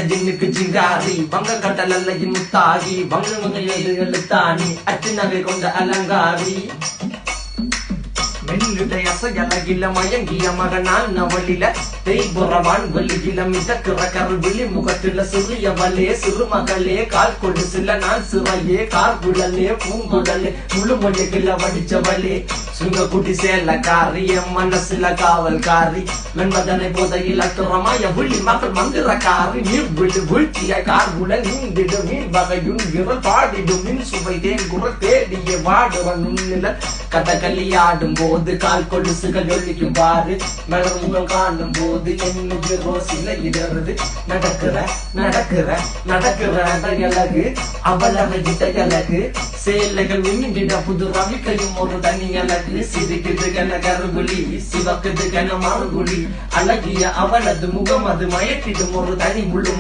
ஜின்னுக்கு ஜிங்காரி வங்க கடலல்ல முத்தாகி வங்க எழுத்தாணி அச்சு நகை கொண்ட அலங்காரி மெல்லுடைய அசையலகில மயங்கிய மகனான் நவலில தேய்புறவான் வெளியில மிதக்கிற கருவிழி முகத்தில சிறியவளே சிறுமகளே கால் கொடு சில நான் சிறையே கார்குழலே பூங்குடலே முழுமொழிகள வடிச்சவளே சுங்க குட்டி சேலக்காரி என் மனசுல காவல்காரி மென்பதனை போதையில் அத்துறமாய விழி மகள் மந்திரக்காரி நீர் விழு வீழ்த்திய கார்குழல் நீந்திடு மீன் வகையுன் விரல் பாடிடும் மின் சுவை தேன் குரல் தேடிய வாடுவன் உன்னில கதகளியாடும் போது கால் கொலுசுகள் ஒழிக்கும் பாரு மலர் முகம் காணும் போது என்னுடைய ரோசில இடருது நடக்கிற நடக்கிற நடக்கிற அழகு அவளகிட்ட அழகு சேலைகள் விண்ணிட புது ரவிக்கையும் ஒரு தனி அழகு சிரிக்குது கன கருகுலி சிவக்குது கன மறுகுலி அழகிய அவளது முகம் அது மயக்கிடும் ஒரு தனி முழு